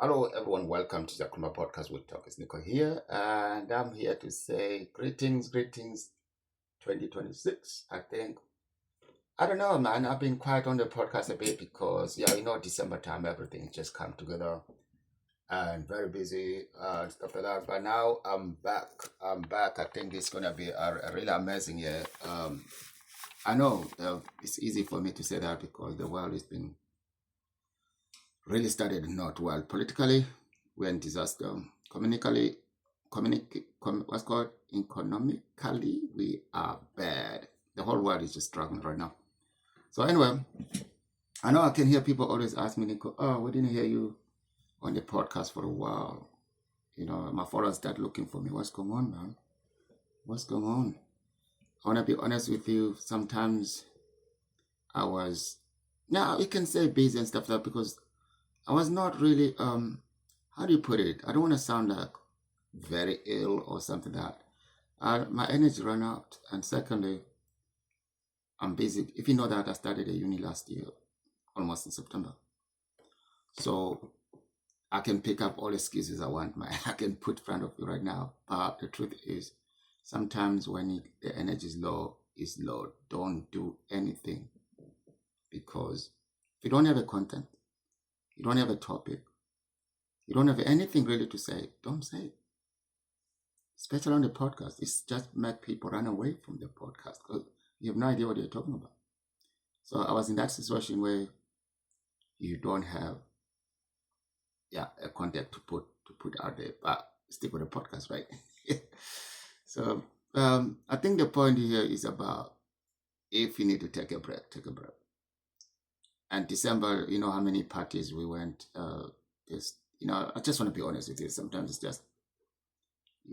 Hello, everyone. Welcome to Siyakhulumawetalkpodcast podcast with Talk. It's Nico here, and I'm here to say greetings, 2026. I don't know, man. I've been quiet on the podcast a bit because, December time, everything just come together and very busy and stuff like that. But now I'm back. I think it's gonna be a really amazing year. I know it's easy for me to say that because the world has been really started not well politically. We're in disaster. Communically, what's called economically, we are bad. The whole world is just struggling right now. So anyway, I know I can hear people always ask me, Nico, oh, we didn't hear you on the podcast for a while. My followers start looking for me. What's going on, man? What's going on? I want to be honest with you. Sometimes I was, now you can say busy and stuff like that because I was not really, how do you put it? I don't want to sound like very ill or something like that. My energy ran out. And secondly, I'm busy. If you know that I started a uni last year, almost in September. So I can pick up all the excuses I want, man. I can put in front of you right now. But the truth is, sometimes when the energy is low, it's low. Don't do anything. Because if you don't have a content, you don't have a topic, you don't have anything really to say, don't say it. Especially on the podcast, it's just make people run away from the podcast because you have no idea what you're talking about. So I was in that situation where you don't have a content to put out there, but stick with the podcast, right? So I think the point here is about if you need to take a break, take a break. And December, you know how many parties we went. I just want to be honest with you. Sometimes it's just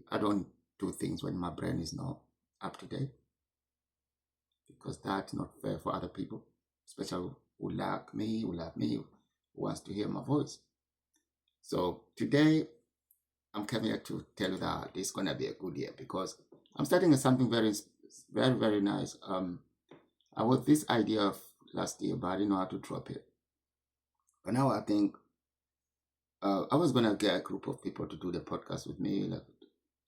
I don't do things when my brain is not up to date because that's not fair for other people, especially who like me, who wants to hear my voice. So today, I'm coming here to tell you that it's gonna be a good year because I'm starting with something very, very, very nice. I was this idea of last year, but I didn't know how to drop it. But now I think I was gonna get a group of people to do the podcast with me, like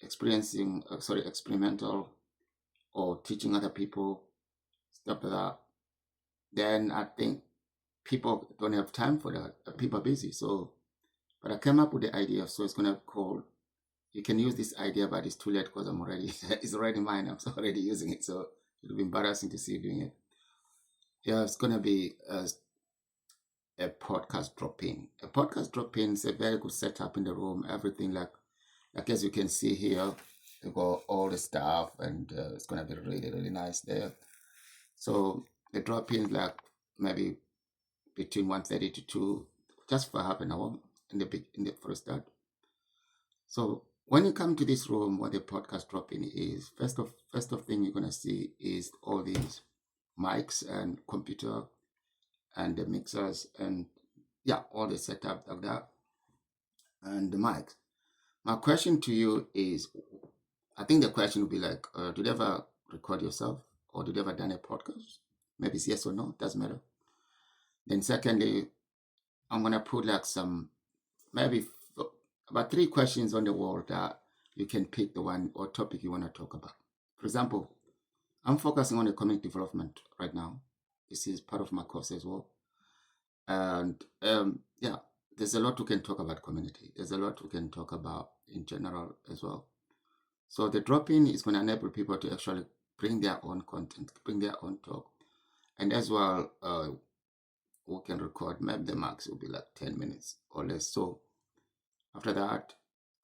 experimental or teaching other people stuff like that. Then I think people don't have time for that. People are busy. So, but I came up with the idea. So it's gonna be called. You can use this idea, but it's too late because it's already mine. I'm already using it. So it'll be embarrassing to see you doing it. Yeah, it's gonna be a podcast drop-in. A podcast drop-in is a very good setup in the room. Everything like as you can see here, you got all the stuff, and it's gonna be really, really nice there. So the drop-in like maybe between 1:30 to 2, just for half an hour in the first start. So when you come to this room, what the podcast drop-in is, first of thing you're gonna see is all these mics and computer and the mixers and all the setup like that and the mics. My question to you is, I think the question would be like, did you ever record yourself or did you ever done a podcast? Maybe it's yes or no, doesn't matter. Then secondly, I'm gonna put like some maybe about 3 questions on the wall that you can pick the one or topic you want to talk about. For example, I'm focusing on the community development right now. This is part of my course as well. And there's a lot we can talk about community. There's a lot we can talk about in general as well. So the drop-in is going to enable people to actually bring their own content, bring their own talk. And as well, we can record, maybe the max will be like 10 minutes or less. So after that,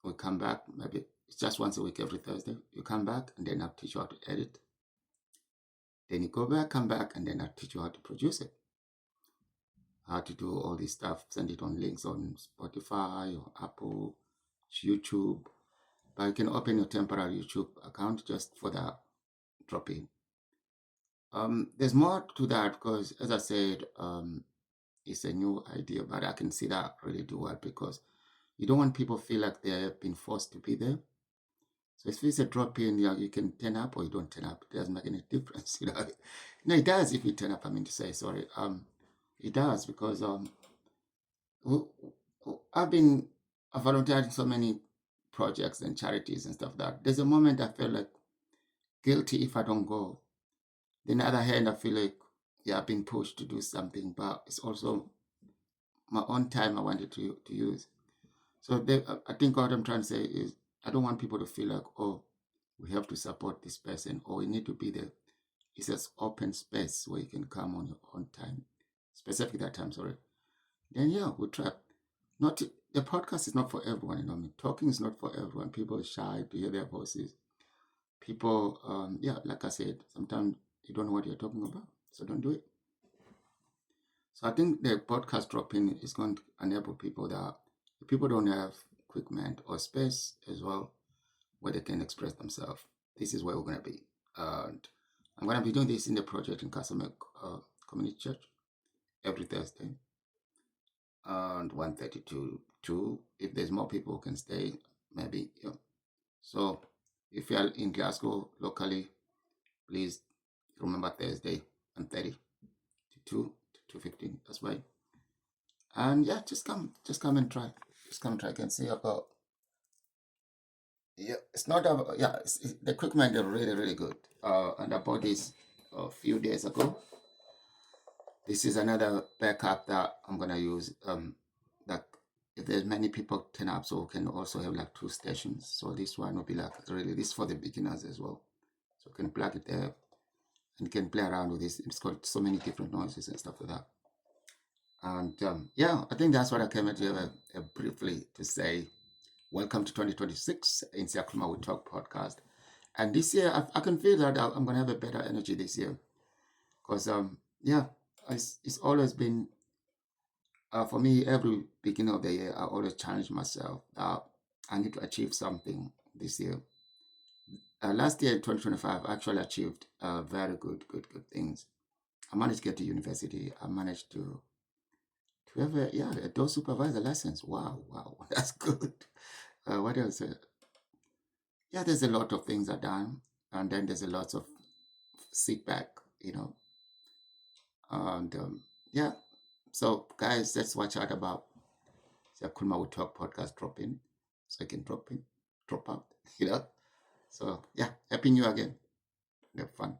we come back, maybe it's just once a week every Thursday. You come back and then I'll teach you how to edit. Then you go back, come back, and then I'll teach you how to produce it. How to do all this stuff, send it on links on Spotify or Apple, YouTube. But you can open your temporary YouTube account just for that drop-in. There's more to that because, as I said, it's a new idea, but I can see that really do well because you don't want people to feel like they've been forced to be there. So if it's a drop-in, you can turn up or you don't turn up. It doesn't make any difference, No, it does if you turn up. I mean to say, sorry. It does because I've been volunteering so many projects and charities and stuff that there's a moment I feel like guilty if I don't go. Then on the other hand, I feel like, yeah, I've been pushed to do something, but it's also my own time I wanted to use. So I think what I'm trying to say is I don't want people to feel like, oh, we have to support this person or we need to be there. It's just open space where you can come on your own time, specifically that time, sorry. Then yeah, we'll try. Not the podcast is not for everyone, you know. I mean, talking is not for everyone. People are shy to hear their voices. People, yeah, like I said, sometimes you don't know what you're talking about, so don't do it. So I think the podcast dropping is going to enable people that if people don't have equipment or space as well where they can express themselves. This is where we're going to be. And I'm going to be doing this in the project in Castle Community Church every Thursday and 1:30 to 2. If there's more people who can stay, maybe. Yeah. So if you're in Glasgow locally, please remember Thursday and 30 to 2 to 2:15. That's right. And yeah, just come and try. Just come and try. I can see about, yeah, it's not about, yeah, the equipment are really, really good. And I bought this a few days ago. This is another backup that I'm gonna use. That if there's many people turn up, so we can also have like 2 stations. So this one will be like really this for the beginners as well. So you can plug it there and you can play around with this. It's got so many different noises and stuff like that. And yeah, I think that's what I came here briefly to say. Welcome to 2026 in Siyakhuluma We Talk podcast. And this year, I can feel that I'm going to have a better energy this year. Because, yeah, it's always been, for me, every beginning of the year, I always challenge myself that I need to achieve something this year. Last year, in 2025, I actually achieved very good things. I managed to get to university. I managed to have a door supervisor license. Wow, that's good. What else? Yeah, there's a lot of things are done, and then there's a lot of sit back, you know, and yeah. So, guys, let's watch out about the Kulma We Talk podcast drop in, so I can drop out, you know. So, yeah, happy new year again. Have fun.